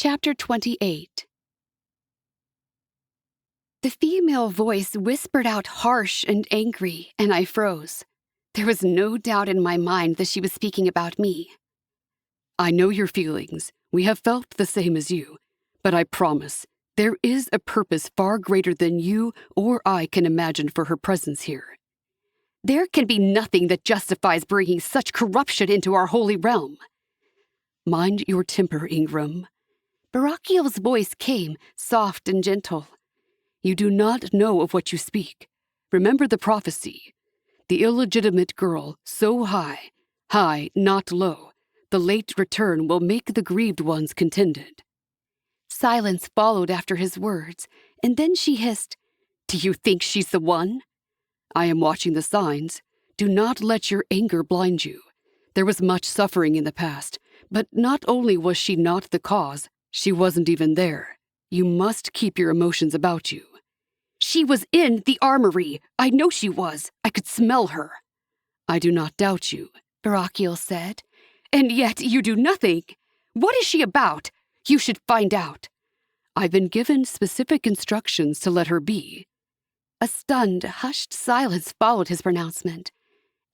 Chapter 28. The female voice whispered out harsh and angry, and I froze. There was no doubt in my mind that she was speaking about me. I know your feelings. We have felt the same as you. But I promise, there is a purpose far greater than you or I can imagine for her presence here. There can be nothing that justifies bringing such corruption into our holy realm. Mind your temper, Ingram. Barakiel's voice came, soft and gentle. You do not know of what you speak. Remember the prophecy. The illegitimate girl, so high, not low, the late return will make the grieved ones contented. Silence followed after his words, and then she hissed, "Do you think she's the one?" I am watching the signs. Do not let your anger blind you. There was much suffering in the past, but not only was she not the cause, she wasn't even there. You must keep your emotions about you. She was in the armory. I know she was. I could smell her. I do not doubt you, Barakiel said. And yet you do nothing. What is she about? You should find out. I've been given specific instructions to let her be. A stunned, hushed silence followed his pronouncement.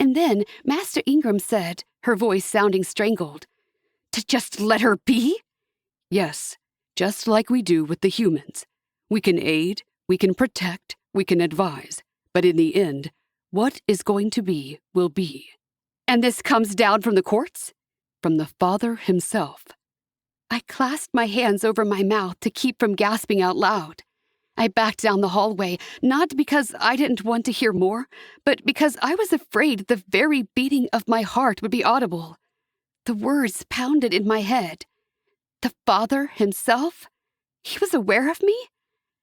And then Master Ingram said, her voice sounding strangled, "To just let her be?" Yes, just like we do with the humans. We can aid, we can protect, we can advise, but in the end, what is going to be will be. And this comes down from the courts? From the Father himself. I clasped my hands over my mouth to keep from gasping out loud. I backed down the hallway, not because I didn't want to hear more, but because I was afraid the very beating of my heart would be audible. The words pounded in my head. The Father himself? He was aware of me?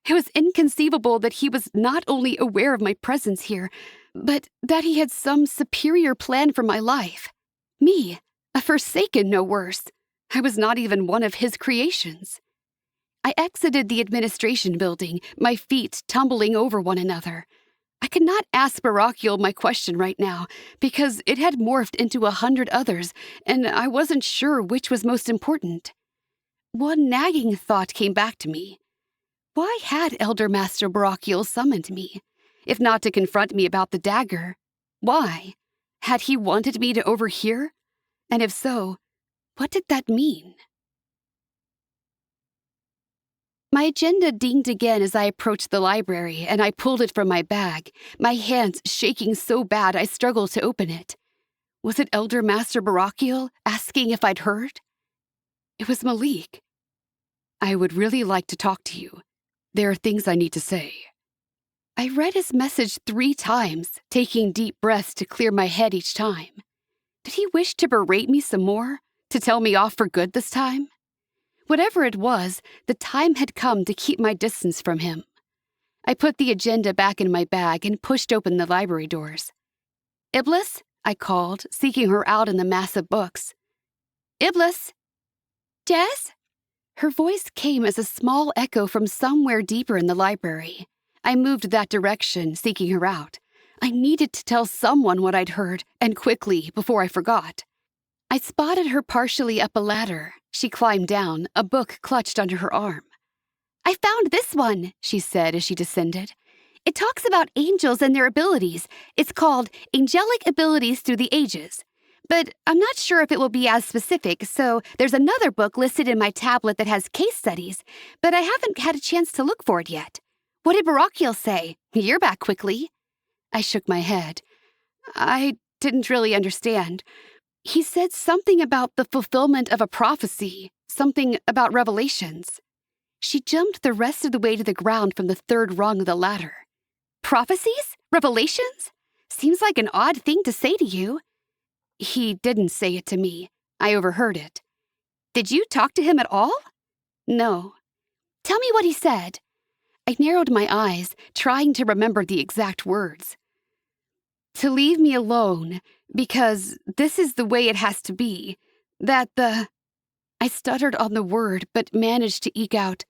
It was inconceivable that he was not only aware of my presence here, but that he had some superior plan for my life. Me, a forsaken no worse. I was not even one of his creations. I exited the administration building, my feet tumbling over one another. I could not ask Barakiel my question right now, because it had morphed into 100 others, and I wasn't sure which was most important. One nagging thought came back to me. Why had Elder Master Barakiel summoned me? If not to confront me about the dagger, why? Had he wanted me to overhear? And if so, what did that mean? My agenda dinged again as I approached the library, and I pulled it from my bag, my hands shaking so bad I struggled to open it. Was it Elder Master Barakiel asking if I'd heard? It was Malik. I would really like to talk to you. There are things I need to say. I read his message 3 times, taking deep breaths to clear my head each time. Did he wish to berate me some more? To tell me off for good this time? Whatever it was, the time had come to keep my distance from him. I put the agenda back in my bag and pushed open the library doors. "Iblis?" I called, seeking her out in the mass of books. "Iblis?" "Jess?" Her voice came as a small echo from somewhere deeper in the library. I moved that direction, seeking her out. I needed to tell someone what I'd heard, and quickly, before I forgot. I spotted her partially up a ladder. She climbed down, a book clutched under her arm. "I found this one," she said as she descended. "It talks about angels and their abilities. It's called Angelic Abilities Through the Ages. But I'm not sure if it will be as specific, so there's another book listed in my tablet that has case studies, but I haven't had a chance to look for it yet. What did Barakiel say? You're back quickly." I shook my head. I didn't really understand. He said something about the fulfillment of a prophecy, something about revelations. She jumped the rest of the way to the ground from the 3rd rung of the ladder. "Prophecies? Revelations? Seems like an odd thing to say to you." "He didn't say it to me. I overheard it." "Did you talk to him at all?" "No." "Tell me what he said." I narrowed my eyes, trying to remember the exact words. "To leave me alone, because this is the way it has to be. I stuttered on the word, but managed to eke out,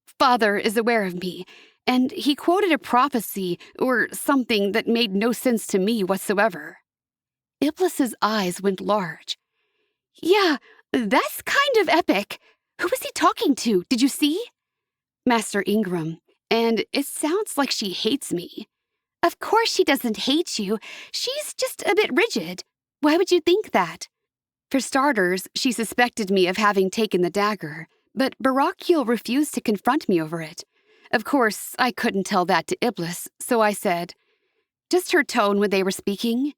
"Father is aware of me, and he quoted a prophecy or something that made no sense to me whatsoever." Iblis's eyes went large. "Yeah, that's kind of epic. Who was he talking to? Did you see? Master Ingram, and it sounds like she hates me. Of course she doesn't hate you. She's just a bit rigid. Why would you think that? For starters, she suspected me of having taken the dagger, but Barakiel refused to confront me over it. Of course, I couldn't tell that to Iblis, so I said, just her tone when they were speaking.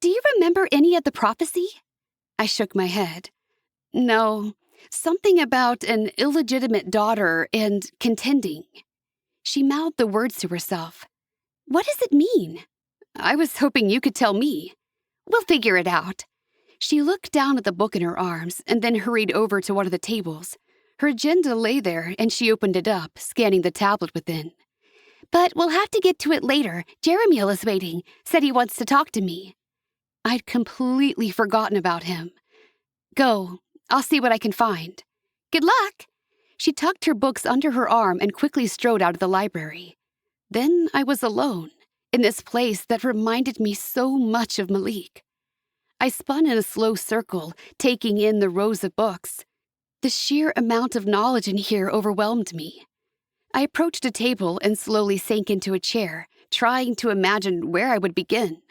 Do you remember any of the prophecy? I shook my head. No, something about an illegitimate daughter and contending. She mouthed the words to herself. What does it mean? I was hoping you could tell me. We'll figure it out. She looked down at the book in her arms and then hurried over to one of the tables. Her agenda lay there, and she opened it up, scanning the tablet within. But we'll have to get to it later. Jeremiel is waiting. Said he wants to talk to me. I'd completely forgotten about him. Go. I'll see what I can find. Good luck. She tucked her books under her arm and quickly strode out of the library. Then I was alone, in this place that reminded me so much of Malik. I spun in a slow circle, taking in the rows of books. The sheer amount of knowledge in here overwhelmed me. I approached a table and slowly sank into a chair, trying to imagine where I would begin.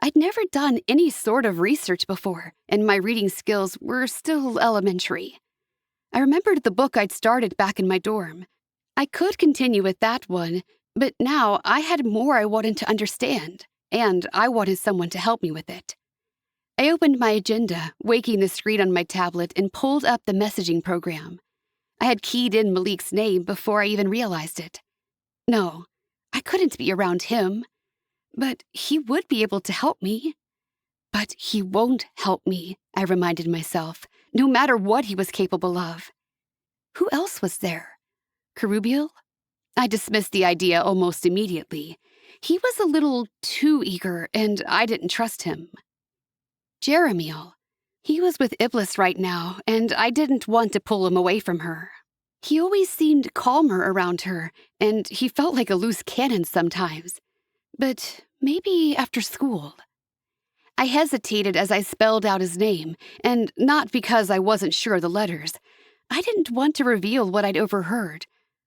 I'd never done any sort of research before, and my reading skills were still elementary. I remembered the book I'd started back in my dorm. I could continue with that one, but now I had more I wanted to understand, and I wanted someone to help me with it. I opened my agenda, waking the screen on my tablet, and pulled up the messaging program. I had keyed in Malik's name before I even realized it. No, I couldn't be around him. But he would be able to help me. But he won't help me, I reminded myself, no matter what he was capable of. Who else was there? Kerubiel? I dismissed the idea almost immediately. He was a little too eager, and I didn't trust him. Jeremiel. He was with Iblis right now, and I didn't want to pull him away from her. He always seemed calmer around her, and he felt like a loose cannon sometimes. But maybe after school. I hesitated as I spelled out his name, and not because I wasn't sure of the letters. I didn't want to reveal what I'd overheard.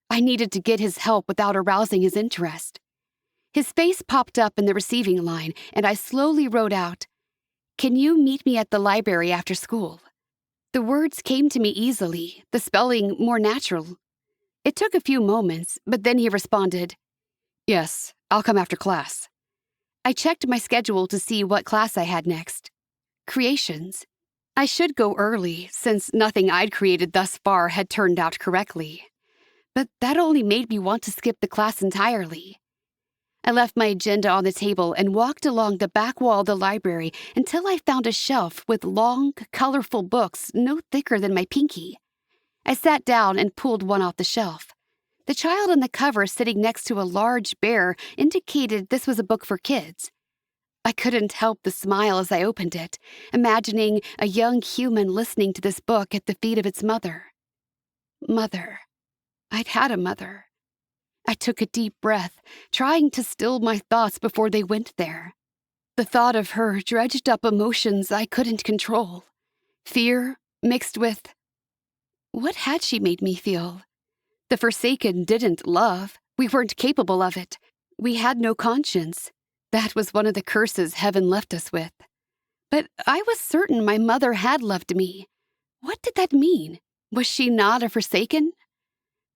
I needed to get his help without arousing his interest. His face popped up in the receiving line, and I slowly wrote out, "Can you meet me at the library after school?" The words came to me easily, the spelling more natural. It took a few moments, but then he responded, "Yes, I'll come after class." I checked my schedule to see what class I had next. Creations. I should go early, since nothing I'd created thus far had turned out correctly. But that only made me want to skip the class entirely. I left my agenda on the table and walked along the back wall of the library until I found a shelf with long, colorful books no thicker than my pinky. I sat down and pulled one off the shelf. The child on the cover sitting next to a large bear indicated this was a book for kids. I couldn't help but smile as I opened it, imagining a young human listening to this book at the feet of its mother. Mother. I'd had a mother. I took a deep breath, trying to still my thoughts before they went there. The thought of her dredged up emotions I couldn't control. Fear mixed with... What had she made me feel? The Forsaken didn't love. We weren't capable of it. We had no conscience. That was one of the curses heaven left us with. But I was certain my mother had loved me. What did that mean? Was she not a Forsaken?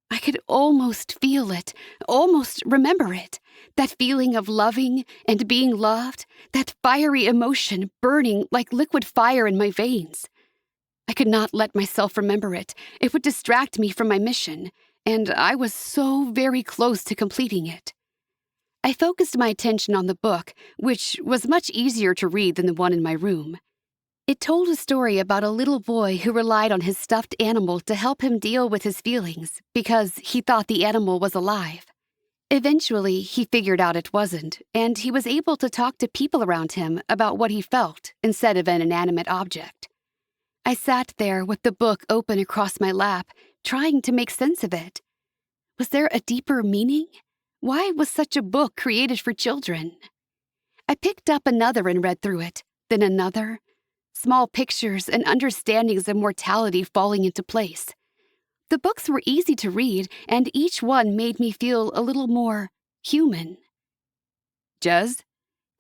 I could almost feel it, almost remember it. That feeling of loving and being loved, that fiery emotion burning like liquid fire in my veins. I could not let myself remember it. It would distract me from my mission, and I was so very close to completing it. I focused my attention on the book, which was much easier to read than the one in my room. It told a story about a little boy who relied on his stuffed animal to help him deal with his feelings because he thought the animal was alive. Eventually, he figured out it wasn't, and he was able to talk to people around him about what he felt instead of an inanimate object. I sat there with the book open across my lap, trying to make sense of it. Was there a deeper meaning? Why was such a book created for children? I picked up another and read through it, then another. small pictures and understandings of mortality falling into place. The books were easy to read, and each one made me feel a little more human. Jez?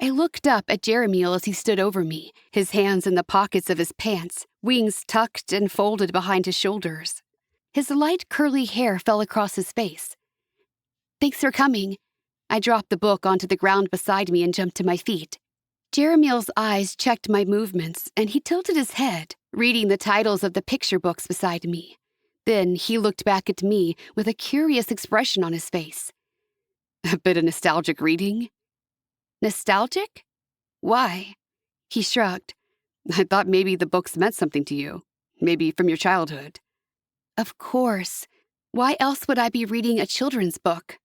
I looked up at Jeremiel as he stood over me, his hands in the pockets of his pants, wings tucked and folded behind his shoulders. His light curly hair fell across his face. Thanks for coming. I dropped the book onto the ground beside me and jumped to my feet. Jeremiel's eyes checked my movements, and he tilted his head, reading the titles of the picture books beside me. Then he looked back at me with a curious expression on his face. A bit of nostalgic reading? Nostalgic? Why? He shrugged. I thought maybe the books meant something to you. Maybe from your childhood. Of course. Why else would I be reading a children's book?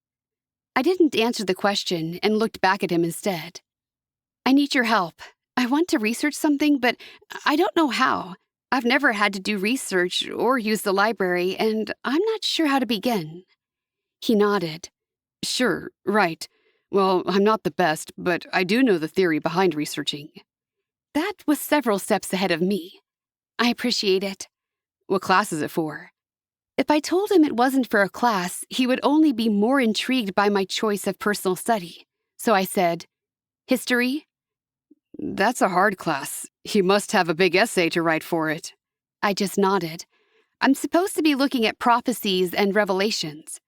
I didn't answer the question and looked back at him instead. I need your help. I want to research something, but I don't know how. I've never had to do research or use the library, and I'm not sure how to begin. He nodded. Sure, right. Well, I'm not the best, but I do know the theory behind researching. That was several steps ahead of me. I appreciate it. What class is it for? If I told him it wasn't for a class, he would only be more intrigued by my choice of personal study. So I said, History? That's a hard class. You must have a big essay to write for it. I just nodded. I'm supposed to be looking at prophecies and revelations.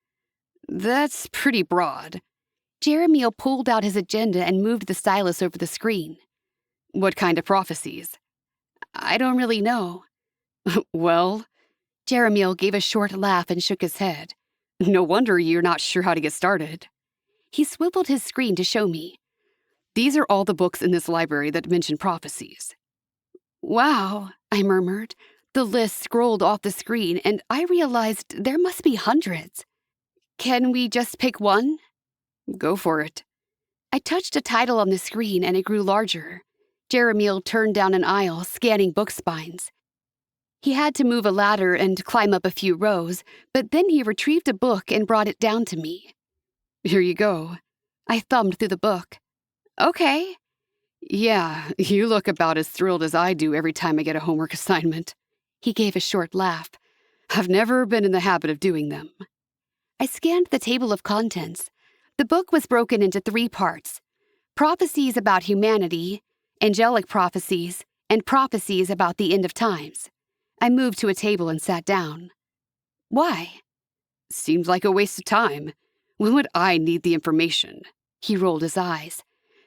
That's pretty broad. Jeremiel pulled out his agenda and moved the stylus over the screen. What kind of prophecies? I don't really know. Well, Jeremiel gave a short laugh and shook his head. No wonder you're not sure how to get started. He swiveled his screen to show me. These are all the books in this library that mention prophecies. Wow, I murmured. The list scrolled off the screen, and I realized there must be hundreds. Can we just pick one? Go for it. I touched a title on the screen, and it grew larger. Jeremiel turned down an aisle, scanning book spines. He had to move a ladder and climb up a few rows, but then he retrieved a book and brought it down to me. Here you go. I thumbed through the book. Okay. Yeah, you look about as thrilled as I do every time I get a homework assignment. He gave a short laugh. I've never been in the habit of doing them. I scanned the table of contents. The book was broken into 3 parts: prophecies about humanity, angelic prophecies, and prophecies about the end of times. I moved to a table and sat down. Why? Seems like a waste of time. When would I need the information? He rolled his eyes.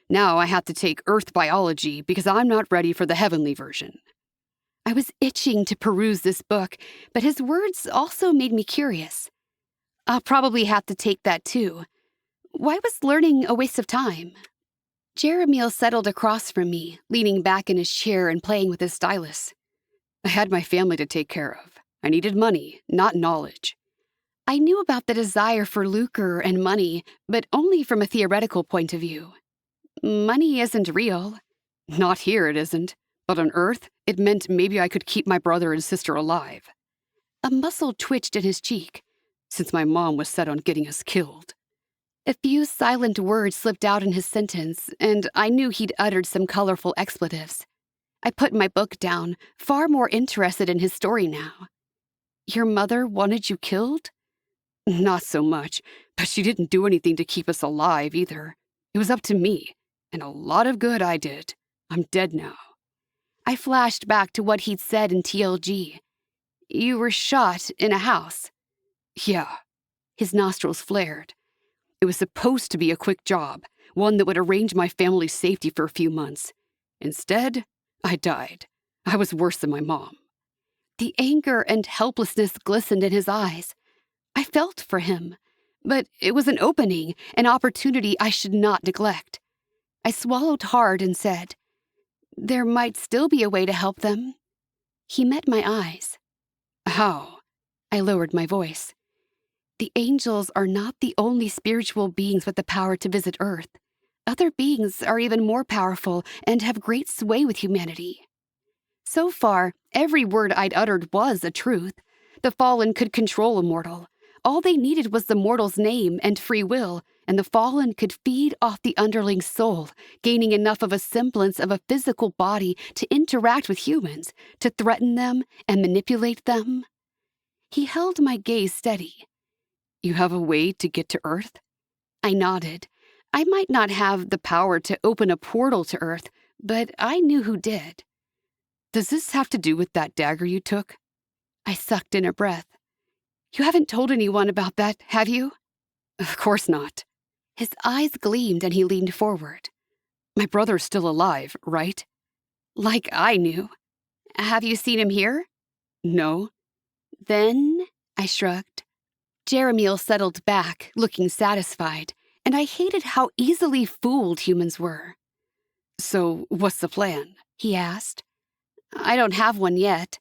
Now I have to take Earth biology because I'm not ready for the heavenly version. I was itching to peruse this book, but his words also made me curious. I'll probably have to take that too. Why was learning a waste of time? Jeremiel settled across from me, leaning back in his chair and playing with his stylus. I had my family to take care of. I needed money, not knowledge. I knew about the desire for lucre and money, but only from a theoretical point of view. Money isn't real. Not here, it isn't. But on Earth, it meant maybe I could keep my brother and sister alive. A muscle twitched in his cheek. Since my mom was set on getting us killed. A few silent words slipped out in his sentence, and I knew he'd uttered some colorful expletives. I put my book down, far more interested in his story now. Your mother wanted you killed? Not so much, but she didn't do anything to keep us alive either. It was up to me, and a lot of good I did. I'm dead now. I flashed back to what he'd said in TLG. You were shot in a house. Yeah. His nostrils flared. It was supposed to be a quick job, one that would arrange my family's safety for a few months. Instead, I died. I was worse than my mom. The anger and helplessness glistened in his eyes. I felt for him, but it was an opening, an opportunity I should not neglect. I swallowed hard and said, There might still be a way to help them. He met my eyes. How? I lowered my voice. The angels are not the only spiritual beings with the power to visit Earth. Other beings are even more powerful and have great sway with humanity. So far, every word I'd uttered was a truth. The fallen could control a mortal. All they needed was the mortal's name and free will, and the fallen could feed off the underling's soul, gaining enough of a semblance of a physical body to interact with humans, to threaten them and manipulate them. He held my gaze steady. You have a way to get to Earth? I nodded. I might not have the power to open a portal to Earth, but I knew who did. Does this have to do with that dagger you took? I sucked in a breath. You haven't told anyone about that, have you? Of course not. His eyes gleamed and he leaned forward. My brother's still alive, right? Like I knew. Have you seen him here? No. Then, I shrugged. Jeremiel settled back, looking satisfied, and I hated how easily fooled humans were. So, what's the plan? He asked. I don't have one yet.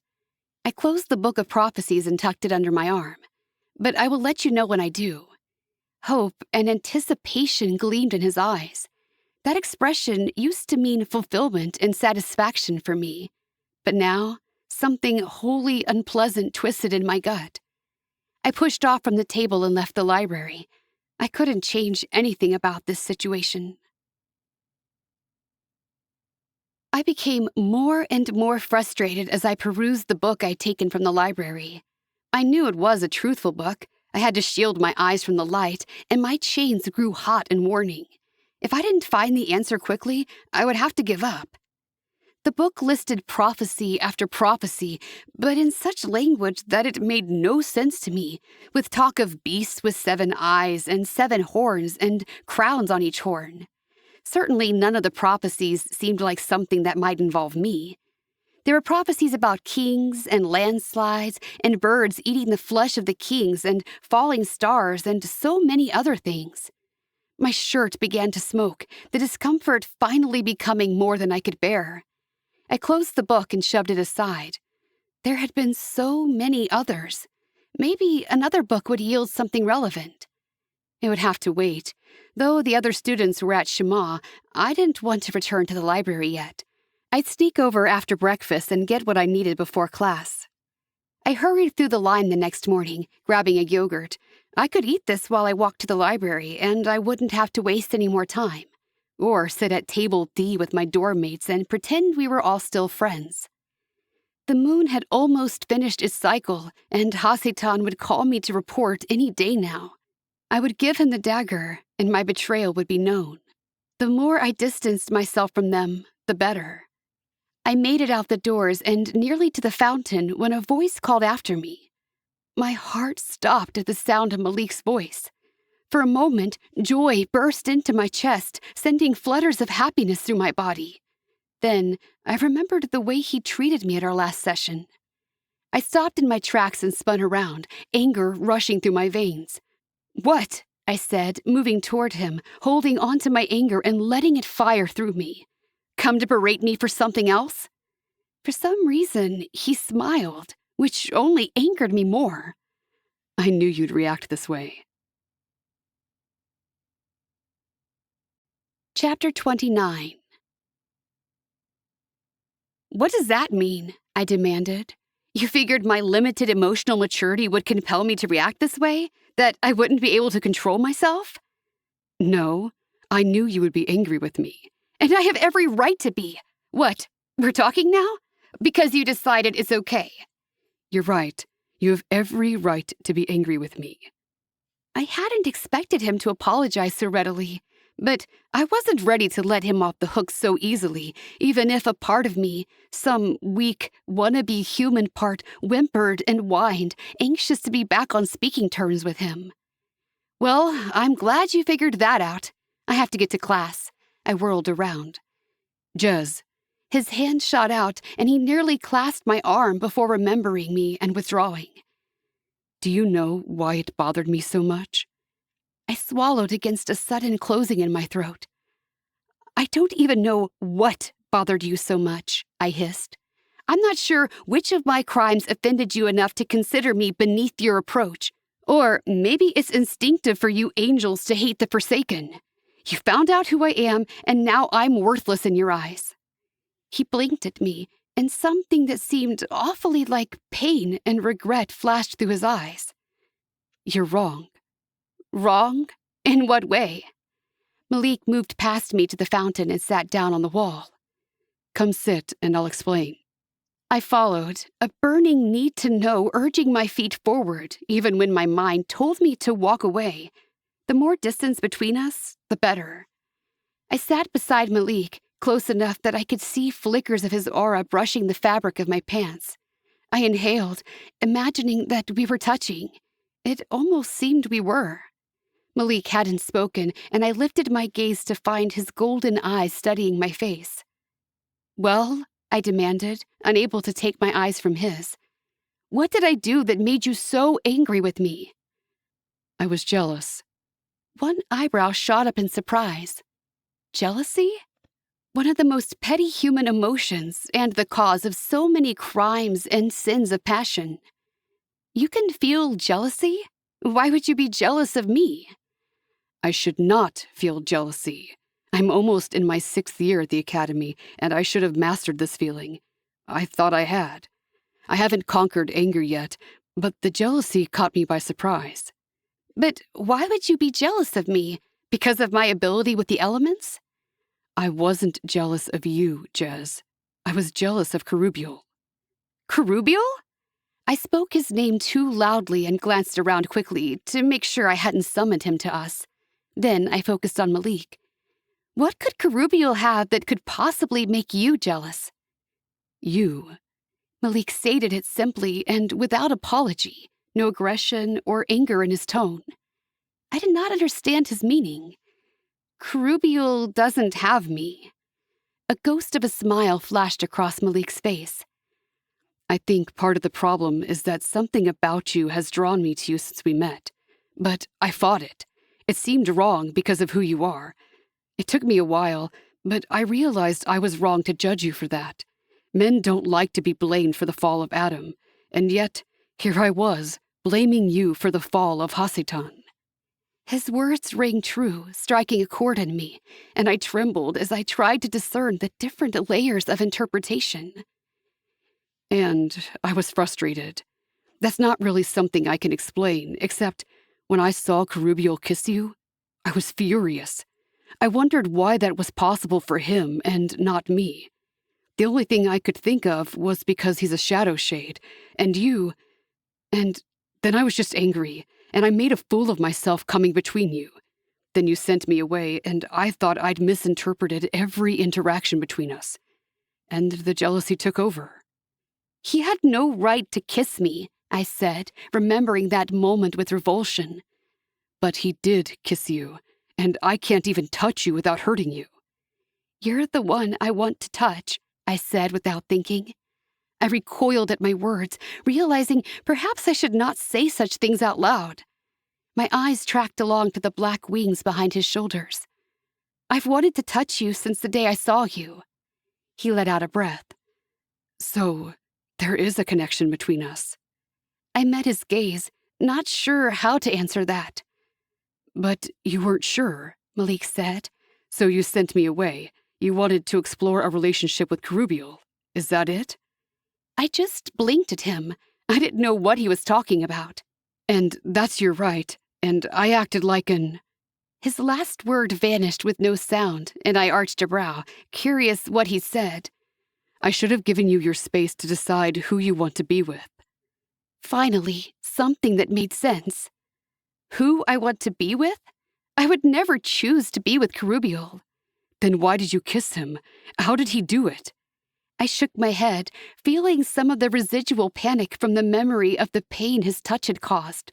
I closed the book of prophecies and tucked it under my arm. But I will let you know when I do. Hope and anticipation gleamed in his eyes. That expression used to mean fulfillment and satisfaction for me. But now, something wholly unpleasant twisted in my gut. I pushed off from the table and left the library. I couldn't change anything about this situation. I became more and more frustrated as I perused the book I'd taken from the library. I knew it was a truthful book. I had to shield my eyes from the light, and my chains grew hot and warning. If I didn't find the answer quickly, I would have to give up. The book listed prophecy after prophecy, but in such language that it made no sense to me, with talk of beasts with 7 eyes and 7 horns and crowns on each horn. Certainly none of the prophecies seemed like something that might involve me. There were prophecies about kings and landslides and birds eating the flesh of the kings and falling stars and so many other things. My shirt began to smoke, the discomfort finally becoming more than I could bear. I closed the book and shoved it aside. There had been so many others. Maybe another book would yield something relevant. It would have to wait. Though the other students were at Shema, I didn't want to return to the library yet. I'd sneak over after breakfast and get what I needed before class. I hurried through the line the next morning, grabbing a yogurt. I could eat this while I walked to the library, and I wouldn't have to waste any more time. Or sit at table D with my dorm mates and pretend we were all still friends. The moon had almost finished its cycle, and Hasetan would call me to report any day now. I would give him the dagger, and my betrayal would be known. The more I distanced myself from them, the better. I made it out the doors and nearly to the fountain when a voice called after me. My heart stopped at the sound of Malik's voice. For a moment, joy burst into my chest, sending flutters of happiness through my body. Then, I remembered the way he treated me at our last session. I stopped in my tracks and spun around, anger rushing through my veins. "What?" I said, moving toward him, holding on to my anger and letting it fire through me. "Come to berate me for something else?" For some reason, he smiled, which only angered me more. I knew you'd react this way. Chapter 29. What does that mean? I demanded. You figured my limited emotional maturity would compel me to react this way? That I wouldn't be able to control myself? No, I knew you would be angry with me. And I have every right to be. What, we're talking now? Because you decided it's okay. You're right. You have every right to be angry with me. I hadn't expected him to apologize so readily. But I wasn't ready to let him off the hook so easily, even if a part of me, some weak, wannabe human part, whimpered and whined, anxious to be back on speaking terms with him. Well, I'm glad you figured that out. I have to get to class. I whirled around. Jez. His hand shot out, and he nearly clasped my arm before remembering me and withdrawing. Do you know why it bothered me so much? I swallowed against a sudden closing in my throat. I don't even know what bothered you so much, I hissed. I'm not sure which of my crimes offended you enough to consider me beneath your approach. Or maybe it's instinctive for you angels to hate the forsaken. You found out who I am, and now I'm worthless in your eyes. He blinked at me, and something that seemed awfully like pain and regret flashed through his eyes. You're wrong. Wrong? In what way? Malik moved past me to the fountain and sat down on the wall. Come sit and I'll explain. I followed, a burning need to know urging my feet forward, even when my mind told me to walk away. The more distance between us, the better. I sat beside Malik, close enough that I could see flickers of his aura brushing the fabric of my pants. I inhaled, imagining that we were touching. It almost seemed we were. Malik hadn't spoken, and I lifted my gaze to find his golden eyes studying my face. Well, I demanded, unable to take my eyes from his. What did I do that made you so angry with me? I was jealous. One eyebrow shot up in surprise. Jealousy? One of the most petty human emotions and the cause of so many crimes and sins of passion. You can feel jealousy? Why would you be jealous of me? I should not feel jealousy. I'm almost in my 6th year at the academy, and I should have mastered this feeling. I thought I had. I haven't conquered anger yet, but the jealousy caught me by surprise. But why would you be jealous of me? Because of my ability with the elements? I wasn't jealous of you, Jez. I was jealous of Kerubiel. Kerubiel? I spoke his name too loudly and glanced around quickly to make sure I hadn't summoned him to us. Then I focused on Malik. What could Kerubiel have that could possibly make you jealous? You. Malik stated it simply and without apology, no aggression or anger in his tone. I did not understand his meaning. Kerubiel doesn't have me. A ghost of a smile flashed across Malik's face. I think part of the problem is that something about you has drawn me to you since we met. But I fought it. It seemed wrong because of who you are. It took me a while, but I realized I was wrong to judge you for that. Men don't like to be blamed for the fall of Adam, and yet here I was, blaming you for the fall of Hasatan. His words rang true, striking a chord in me, and I trembled as I tried to discern the different layers of interpretation. And I was frustrated. That's not really something I can explain, except when I saw Kerubiel kiss you, I was furious. I wondered why that was possible for him and not me. The only thing I could think of was because he's a shadow shade, and you... And then I was just angry, and I made a fool of myself coming between you. Then you sent me away, and I thought I'd misinterpreted every interaction between us. And the jealousy took over. He had no right to kiss me, I said, remembering that moment with revulsion. But he did kiss you, and I can't even touch you without hurting you. You're the one I want to touch, I said without thinking. I recoiled at my words, realizing perhaps I should not say such things out loud. My eyes tracked along to the black wings behind his shoulders. I've wanted to touch you since the day I saw you. He let out a breath. So, there is a connection between us. I met his gaze, not sure how to answer that. But you weren't sure, Malik said. So you sent me away. You wanted to explore a relationship with Kerubiel. Is that it? I just blinked at him. I didn't know what he was talking about. And that's your right, and I acted like an... His last word vanished with no sound, and I arched a brow, curious what he said. I should have given you your space to decide who you want to be with. Finally, something that made sense. Who I want to be with? I would never choose to be with Kerubiel. Then why did you kiss him? How did he do it? I shook my head, feeling some of the residual panic from the memory of the pain his touch had caused.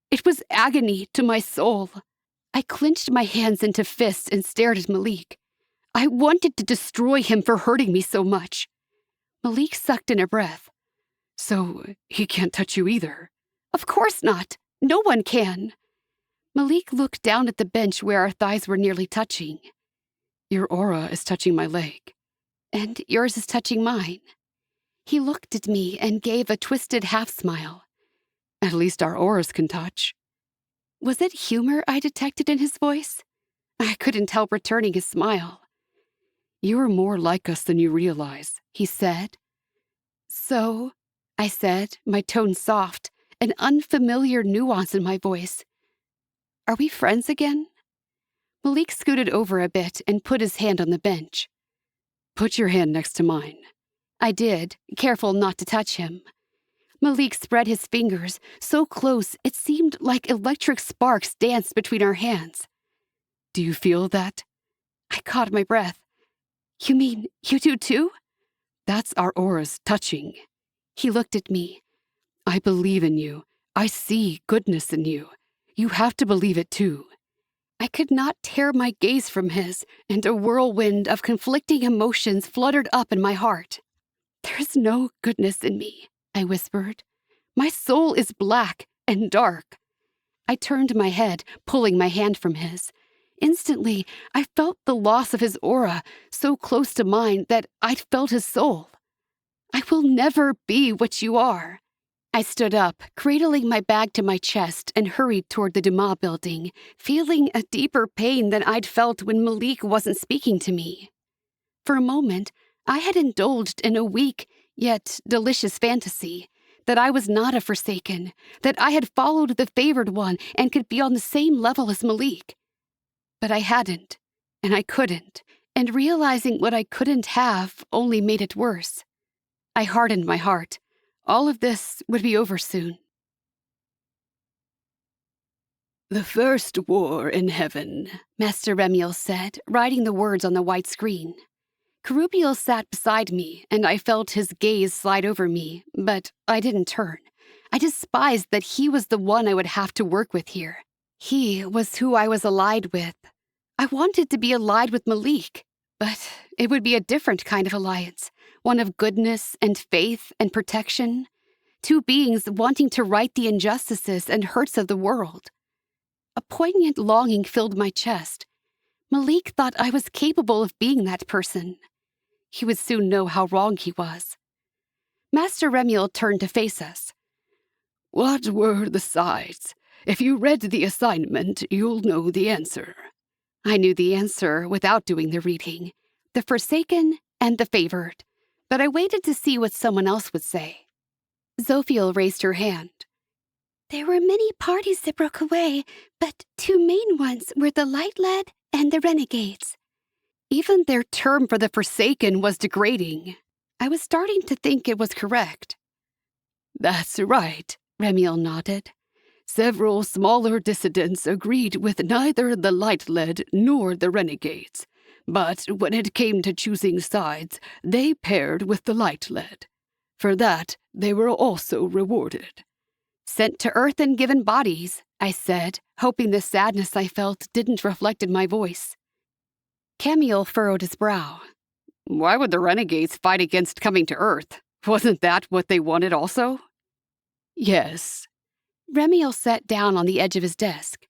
It was agony to my soul. I clenched my hands into fists and stared at Malik. I wanted to destroy him for hurting me so much. Malik sucked in a breath. So he can't touch you either? Of course not. No one can. Malik looked down at the bench where our thighs were nearly touching. Your aura is touching my leg. And yours is touching mine. He looked at me and gave a twisted half-smile. At least our auras can touch. Was it humor I detected in his voice? I couldn't help returning his smile. You are more like us than you realize, he said. So, I said, my tone soft, an unfamiliar nuance in my voice. "Are we friends again?" Malik scooted over a bit and put his hand on the bench. "Put your hand next to mine." I did, careful not to touch him. Malik spread his fingers, so close it seemed like electric sparks danced between our hands. "Do you feel that?" I caught my breath. "You mean you do too?" "That's our auras touching." He looked at me. "I believe in you. I see goodness in you. You have to believe it too." I could not tear my gaze from his, and a whirlwind of conflicting emotions fluttered up in my heart. "There's no goodness in me," I whispered. "My soul is black and dark." I turned my head, pulling my hand from his. Instantly, I felt the loss of his aura, so close to mine that I'd felt his soul. "I will never be what you are." I stood up, cradling my bag to my chest, and hurried toward the Dumas building, feeling a deeper pain than I'd felt when Malik wasn't speaking to me. For a moment, I had indulged in a weak, yet delicious fantasy, that I was not a Forsaken, that I had followed the favored one and could be on the same level as Malik. But I hadn't, and I couldn't, and realizing what I couldn't have only made it worse. I hardened my heart. All of this would be over soon. "The first war in heaven," Master Remiel said, writing the words on the white screen. Carubiel sat beside me, and I felt his gaze slide over me, but I didn't turn. I despised that he was the one I would have to work with here. He was who I was allied with. I wanted to be allied with Malik, but it would be a different kind of alliance, one of goodness and faith and protection. Two beings wanting to right the injustices and hurts of the world. A poignant longing filled my chest. Malik thought I was capable of being that person. He would soon know how wrong he was. Master Remiel turned to face us. "What were the sides? If you read the assignment, you'll know the answer." I knew the answer without doing the reading. The Forsaken and the Favored. But I waited to see what someone else would say. Zophiel raised her hand. "There were many parties that broke away, but two main ones were the Light-Led and the Renegades." Even their term for the Forsaken was degrading. I was starting to think it was correct. "That's right," Remiel nodded. "Several smaller dissidents agreed with neither the Light-Led nor the Renegades. But when it came to choosing sides, they paired with the Light-Led. For that, they were also rewarded." "Sent to Earth and given bodies," I said, hoping the sadness I felt didn't reflect in my voice. Camille furrowed his brow. "Why would the Renegades fight against coming to Earth? Wasn't that what they wanted also?" "Yes." Remiel sat down on the edge of his desk.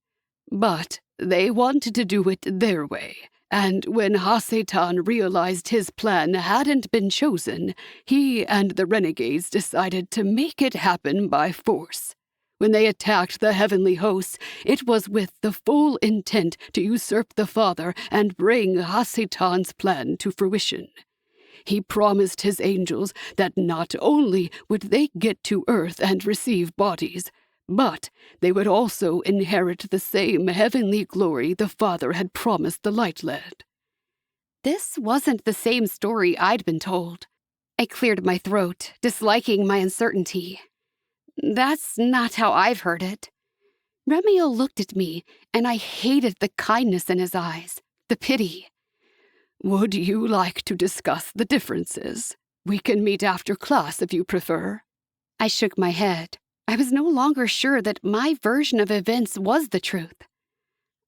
"But they wanted to do it their way, and when Hassetan realized his plan hadn't been chosen, he and the Renegades decided to make it happen by force. When they attacked the heavenly hosts, it was with the full intent to usurp the Father and bring Hassetan's plan to fruition. He promised his angels that not only would they get to Earth and receive bodies, but they would also inherit the same heavenly glory the Father had promised the Light-Led." This wasn't the same story I'd been told. I cleared my throat, disliking my uncertainty. "That's not how I've heard it." Remiel looked at me, and I hated the kindness in his eyes, the pity. "Would you like to discuss the differences? We can meet after class if you prefer." I shook my head. I was no longer sure that my version of events was the truth.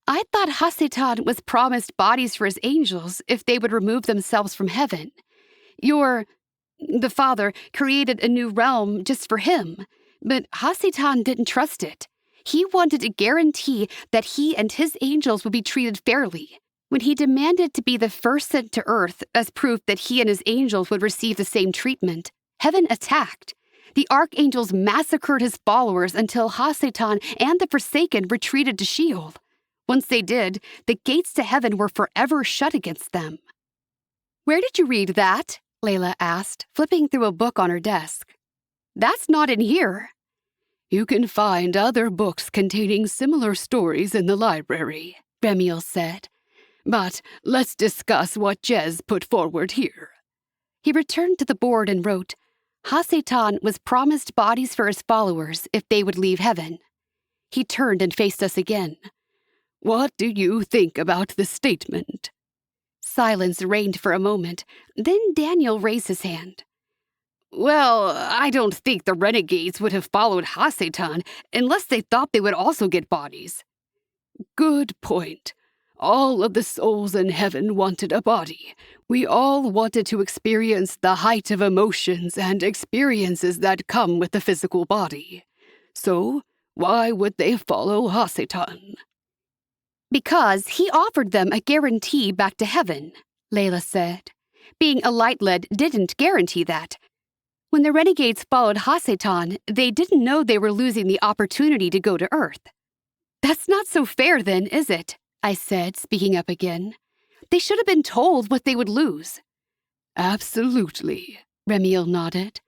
I thought Hassetan was promised bodies for his angels if they would remove themselves from heaven. The Father created a new realm just for him, but Hassetan didn't trust it. He wanted a guarantee that he and his angels would be treated fairly. When he demanded to be the first sent to Earth as proof that he and his angels would receive the same treatment, heaven attacked. The archangels massacred his followers until Hassetan and the Forsaken retreated to Sheol. Once they did, the gates to heaven were forever shut against them. "Where did you read that?" Layla asked, flipping through a book on her desk. "That's not in here." You can find other books containing similar stories in the library, Remiel said. But let's discuss what Jez put forward here. He returned to the board and wrote, Hasatan was promised bodies for his followers if they would leave heaven. He turned and faced us again. What do you think about this statement? Silence reigned for a moment. Then Daniel raised his hand. Well, I don't think the renegades would have followed Hasatan unless they thought they would also get bodies. Good point. All of the souls in heaven wanted a body. We all wanted to experience the height of emotions and experiences that come with the physical body. So, why would they follow Hasatan? Because he offered them a guarantee back to heaven, Layla said. Being a light-led didn't guarantee that. When the renegades followed Hasatan, they didn't know they were losing the opportunity to go to Earth. That's not so fair then, is it? I said, speaking up again. They should have been told what they would lose. Absolutely, Remiel nodded.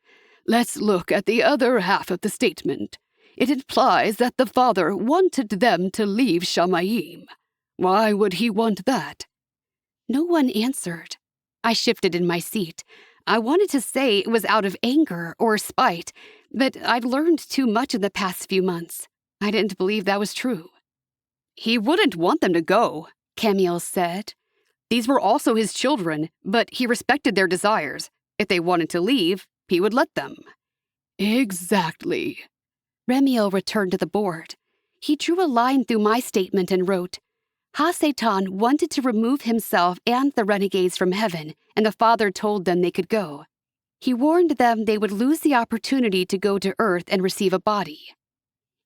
Let's look at the other half of the statement. It implies that the father wanted them to leave Shamayim. Why would he want that? No one answered. I shifted in my seat. I wanted to say it was out of anger or spite, but I'd learned too much in the past few months. I didn't believe that was true. He wouldn't want them to go, Camiel said. These were also his children, but he respected their desires. If they wanted to leave, he would let them. Exactly. Remiel returned to the board. He drew a line through my statement and wrote, Hasatan wanted to remove himself and the renegades from heaven, and the father told them they could go. He warned them they would lose the opportunity to go to Earth and receive a body.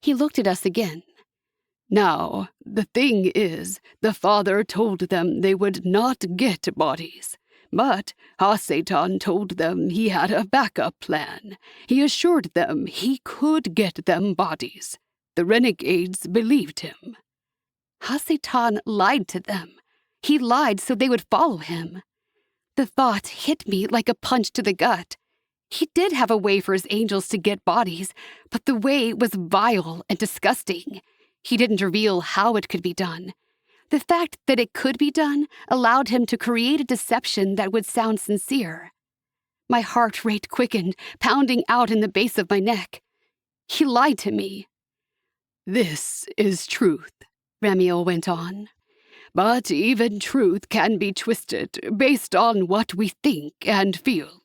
He looked at us again. Now, the thing is, the father told them they would not get bodies. But Hasatan told them he had a backup plan. He assured them he could get them bodies. The renegades believed him. Hasatan lied to them. He lied so they would follow him. The thought hit me like a punch to the gut. He did have a way for his angels to get bodies, but the way was vile and disgusting. He didn't reveal how it could be done. The fact that it could be done allowed him to create a deception that would sound sincere. My heart rate quickened, pounding out in the base of my neck. He lied to me. This is truth, Remiel went on. But even truth can be twisted based on what we think and feel.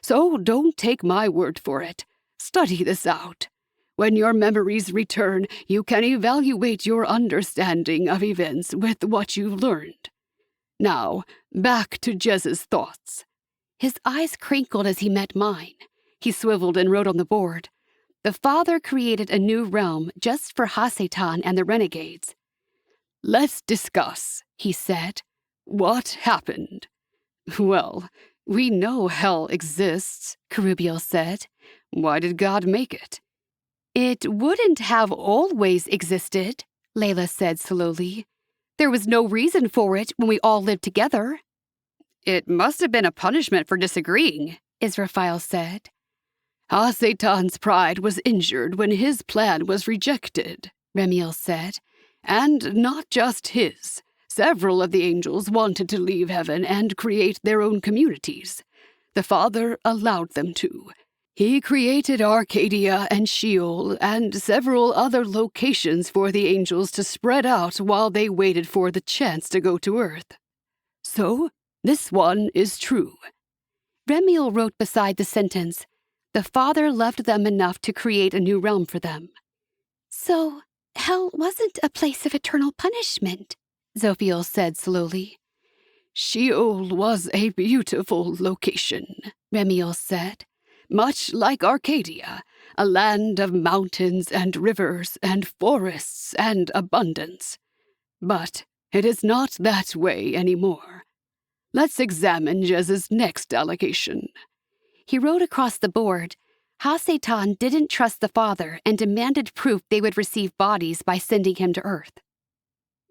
So don't take my word for it. Study this out. When your memories return, you can evaluate your understanding of events with what you've learned. Now, back to Jez's thoughts. His eyes crinkled as he met mine. He swiveled and wrote on the board, The father created a new realm just for Hasatan and the renegades. Let's discuss, he said. What happened? Well, we know hell exists, Kerubiel said. Why did God make it? It wouldn't have always existed, Layla said slowly. There was no reason for it when we all lived together. It must have been a punishment for disagreeing, Israfil said. Hasatan's pride was injured when his plan was rejected, Remiel said. And not just his. Several of the angels wanted to leave heaven and create their own communities. The Father allowed them to. He created Arcadia and Sheol and several other locations for the angels to spread out while they waited for the chance to go to Earth. So, this one is true. Remiel wrote beside the sentence, The Father loved them enough to create a new realm for them. So, hell wasn't a place of eternal punishment, Zophiel said slowly. Sheol was a beautiful location, Remiel said. Much like Arcadia, a land of mountains and rivers and forests and abundance. But it is not that way anymore. Let's examine Jez's next allegation. He wrote across the board, Hasatan didn't trust the Father and demanded proof they would receive bodies by sending him to Earth.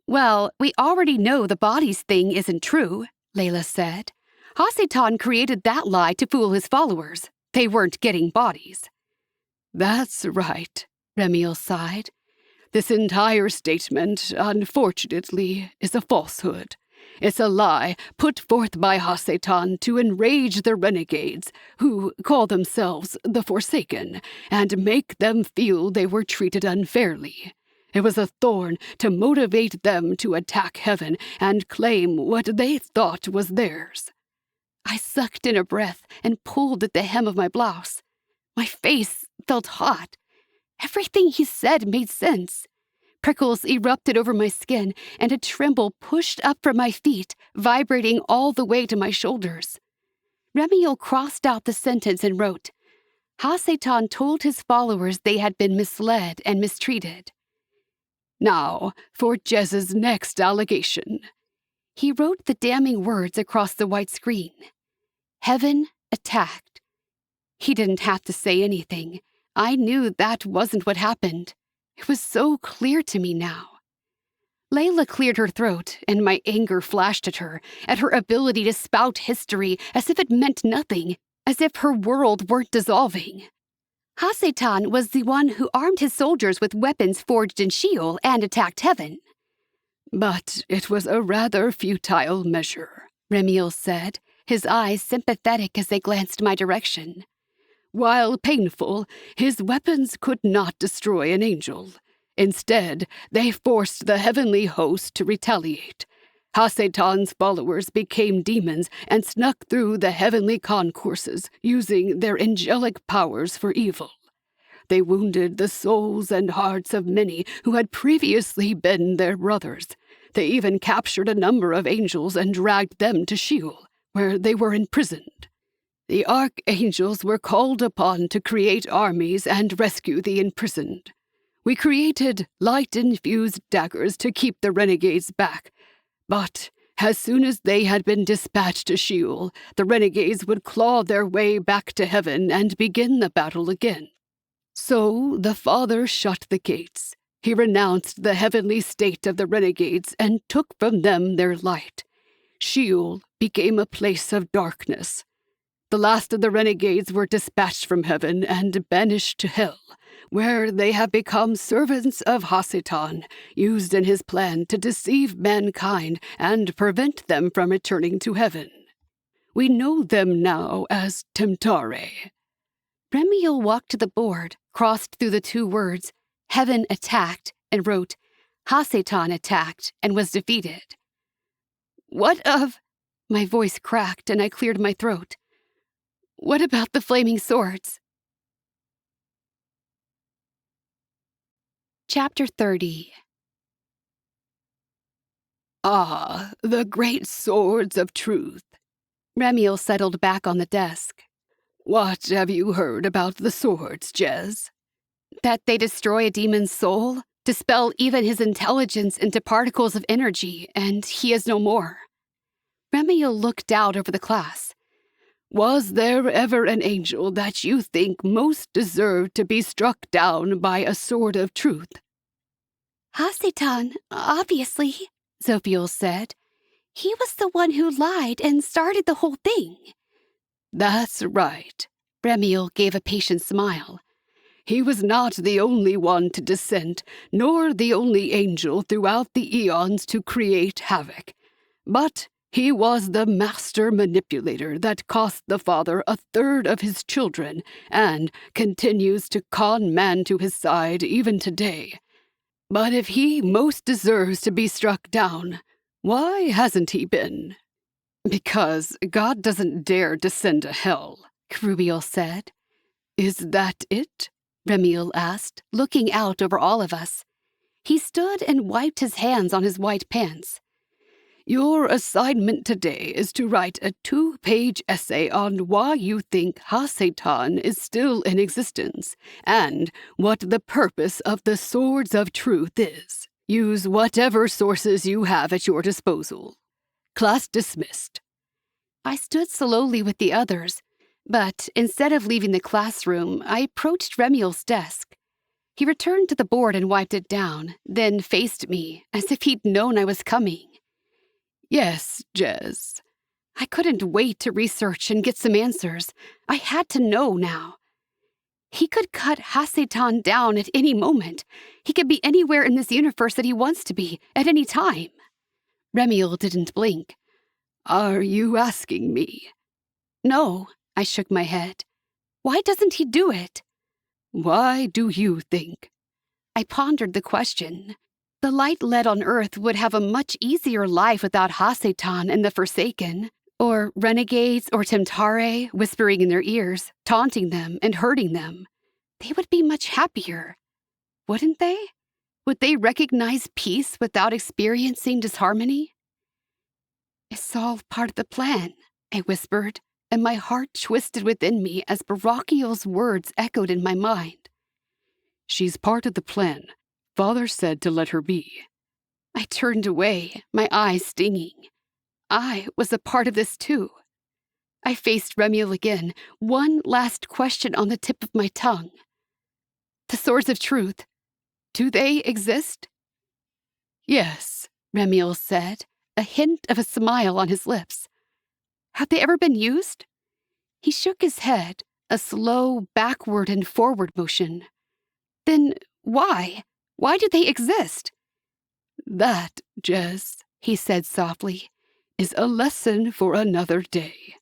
Well, we already know the bodies thing isn't true, Layla said. Hasatan created that lie to fool his followers. They weren't getting bodies. That's right, Remiel sighed. This entire statement, unfortunately, is a falsehood. It's a lie put forth by Hasatan to enrage the renegades, who call themselves the Forsaken, and make them feel they were treated unfairly. It was a thorn to motivate them to attack heaven and claim what they thought was theirs. I sucked in a breath and pulled at the hem of my blouse. My face felt hot. Everything he said made sense. Prickles erupted over my skin, and a tremble pushed up from my feet, vibrating all the way to my shoulders. Remiel crossed out the sentence and wrote, Hasatan told his followers they had been misled and mistreated. Now, for Jez's next allegation. He wrote the damning words across the white screen. Heaven attacked. He didn't have to say anything. I knew that wasn't what happened. It was so clear to me now. Layla cleared her throat, and my anger flashed at her ability to spout history as if it meant nothing, as if her world weren't dissolving. Hasatan was the one who armed his soldiers with weapons forged in Sheol and attacked heaven. But it was a rather futile measure, Remiel said, his eyes sympathetic as they glanced my direction. While painful, his weapons could not destroy an angel. Instead, they forced the heavenly host to retaliate. Hasatan's followers became demons and snuck through the heavenly concourses, using their angelic powers for evil. They wounded the souls and hearts of many who had previously been their brothers. They even captured a number of angels and dragged them to Sheol, where they were imprisoned. The archangels were called upon to create armies and rescue the imprisoned. We created light-infused daggers to keep the renegades back, but as soon as they had been dispatched to Sheol, the renegades would claw their way back to heaven and begin the battle again. So the Father shut the gates. He renounced the heavenly state of the renegades and took from them their light. Sheol became a place of darkness. The last of the renegades were dispatched from heaven and banished to hell, where they have become servants of Hasatan, used in his plan to deceive mankind and prevent them from returning to heaven. We know them now as Temptare. Remiel walked to the board, crossed through the two words, Heaven attacked, and wrote, Hasatan attacked and was defeated. What of... My voice cracked and I cleared my throat. What about the flaming swords? Chapter 30. Ah, the great swords of truth. Remiel settled back on the desk. What have you heard about the swords, Jez? That they destroy a demon's soul, dispel even his intelligence into particles of energy, and he is no more. Remiel looked out over the class. Was there ever an angel that you think most deserved to be struck down by a sword of truth? Hasatan, obviously, Zophiel said. He was the one who lied and started the whole thing. That's right. Remiel gave a patient smile. He was not the only one to dissent, nor the only angel throughout the eons to create havoc. But he was the master manipulator that cost the Father a third of his children and continues to con man to his side even today. But if he most deserves to be struck down, why hasn't he been? Because God doesn't dare descend to hell, Kerubiel said. Is that it? Remiel asked, looking out over all of us. He stood and wiped his hands on his white pants. Your assignment today is to write a 2-page essay on why you think Hasatan is still in existence, and what the purpose of the Swords of Truth is. Use whatever sources you have at your disposal. Class dismissed. I stood slowly with the others, but instead of leaving the classroom, I approached Remiel's desk. He returned to the board and wiped it down, then faced me, as if he'd known I was coming. Yes, Jez. I couldn't wait to research and get some answers. I had to know now. He could cut Hasatan down at any moment. He could be anywhere in this universe that he wants to be, at any time. Remiel didn't blink. Are you asking me? No, I shook my head. Why doesn't he do it? Why do you think? I pondered the question. The light-led on Earth would have a much easier life without Hasatan and the Forsaken, or renegades or Temtare whispering in their ears, taunting them and hurting them. They would be much happier. Wouldn't they? Would they recognize peace without experiencing disharmony? It's all part of the plan, I whispered, and my heart twisted within me as Barakiel's words echoed in my mind. She's part of the plan. Father said to let her be. I turned away, my eyes stinging. I was a part of this too. I faced Remiel again, one last question on the tip of my tongue. The Swords of Truth, do they exist? Yes, Remiel said, a hint of a smile on his lips. Have they ever been used? He shook his head, a slow backward and forward motion. Then why? Why do they exist? That, Jess, he said softly, is a lesson for another day.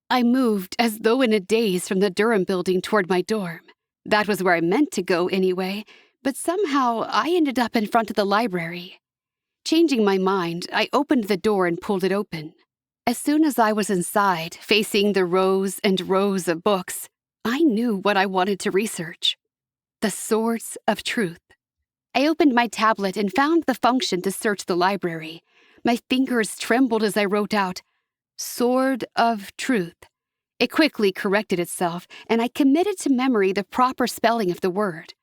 I moved as though in a daze from the Durham building toward my dorm. That was where I meant to go anyway, but somehow I ended up in front of the library. Changing my mind, I opened the door and pulled it open. As soon as I was inside, facing the rows and rows of books, I knew what I wanted to research. The Swords of Truth. I opened my tablet and found the function to search the library. My fingers trembled as I wrote out, Sword of Truth. It quickly corrected itself, and I committed to memory the proper spelling of the word.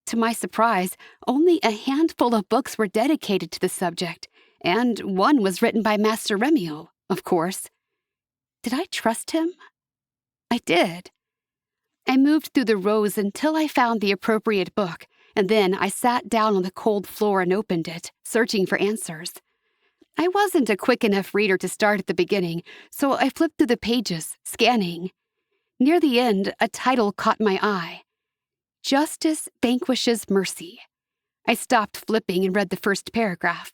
To my surprise, only a handful of books were dedicated to the subject, and one was written by Master Remiel, of course. Did I trust him? I did. I moved through the rows until I found the appropriate book, and then I sat down on the cold floor and opened it, searching for answers. I wasn't a quick enough reader to start at the beginning, so I flipped through the pages, scanning. Near the end, a title caught my eye. Justice Vanquishes Mercy. I stopped flipping and read the first paragraph.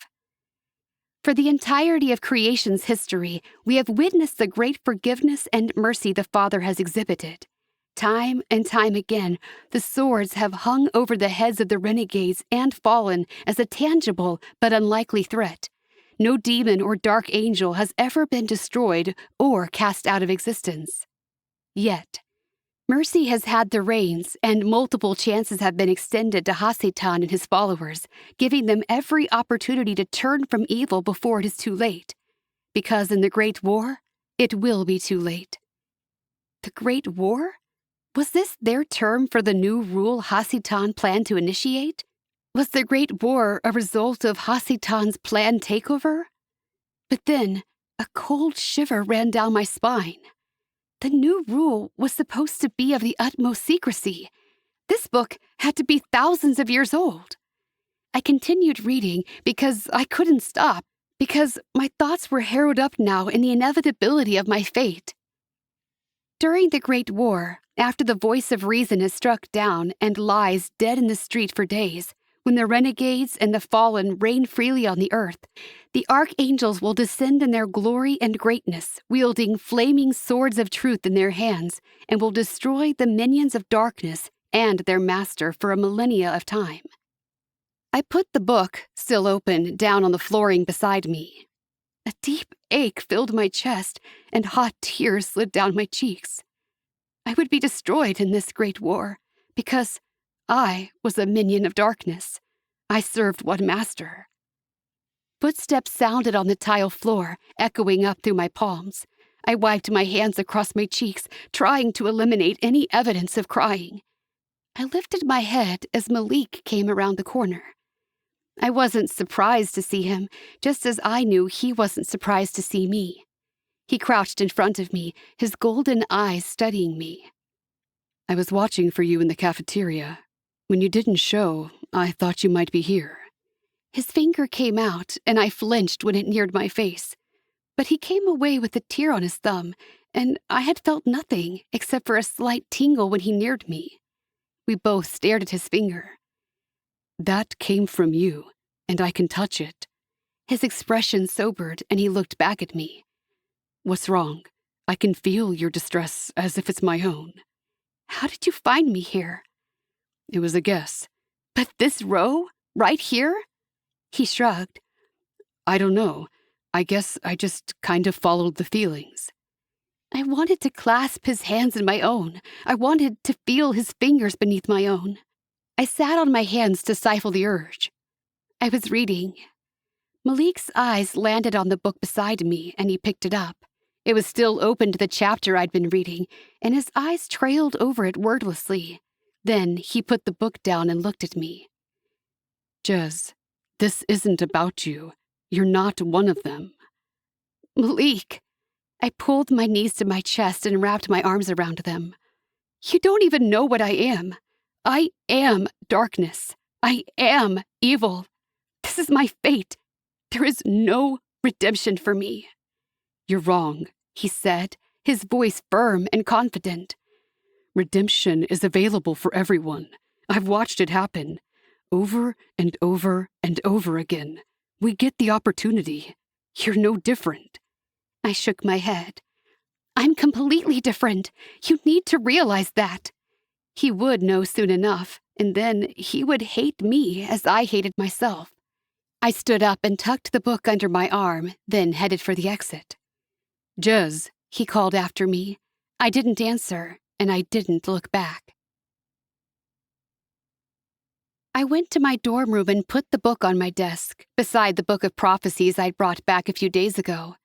For the entirety of creation's history, we have witnessed the great forgiveness and mercy the Father has exhibited. Time and time again, the swords have hung over the heads of the renegades and fallen as a tangible but unlikely threat. No demon or dark angel has ever been destroyed or cast out of existence. Yet, mercy has had the reins, and multiple chances have been extended to Hasatan and his followers, giving them every opportunity to turn from evil before it is too late. Because in the Great War, it will be too late. The Great War? Was this their term for the new rule Hasatan planned to initiate? Was the Great War a result of Hasitan's planned takeover? But then, a cold shiver ran down my spine. The new rule was supposed to be of the utmost secrecy. This book had to be thousands of years old. I continued reading because I couldn't stop, because my thoughts were harrowed up now in the inevitability of my fate. During the Great War, after the voice of reason is struck down and lies dead in the street for days, when the renegades and the fallen reign freely on the earth, the archangels will descend in their glory and greatness, wielding flaming swords of truth in their hands, and will destroy the minions of darkness and their master for a millennia of time. I put the book, still open, down on the flooring beside me. A deep ache filled my chest, and hot tears slid down my cheeks. I would be destroyed in this great war, because I was a minion of darkness. I served one master. Footsteps sounded on the tile floor, echoing up through my palms. I wiped my hands across my cheeks, trying to eliminate any evidence of crying. I lifted my head as Malik came around the corner. I wasn't surprised to see him, just as I knew he wasn't surprised to see me. He crouched in front of me, his golden eyes studying me. I was watching for you in the cafeteria. When you didn't show, I thought you might be here. His finger came out, and I flinched when it neared my face. But he came away with a tear on his thumb, and I had felt nothing except for a slight tingle when he neared me. We both stared at his finger. That came from you, and I can touch it. His expression sobered, and he looked back at me. What's wrong? I can feel your distress as if it's my own. How did you find me here? It was a guess. But this row? Right here? He shrugged. I don't know. I guess I just kind of followed the feelings. I wanted to clasp his hands in my own. I wanted to feel his fingers beneath my own. I sat on my hands to stifle the urge. I was reading. Malik's eyes landed on the book beside me, and he picked it up. It was still open to the chapter I'd been reading, and his eyes trailed over it wordlessly. Then he put the book down and looked at me. Jez, this isn't about you. You're not one of them. Malik. I pulled my knees to my chest and wrapped my arms around them. You don't even know what I am. I am darkness. I am evil. This is my fate. There is no redemption for me. You're wrong, he said, his voice firm and confident. Redemption is available for everyone. I've watched it happen. Over and over and over again. We get the opportunity. You're no different. I shook my head. I'm completely different. You need to realize that. He would know soon enough, and then he would hate me as I hated myself. I stood up and tucked the book under my arm, then headed for the exit. Jez, he called after me. I didn't answer, and I didn't look back. I went to my dorm room and put the book on my desk, beside the book of prophecies I'd brought back a few days ago.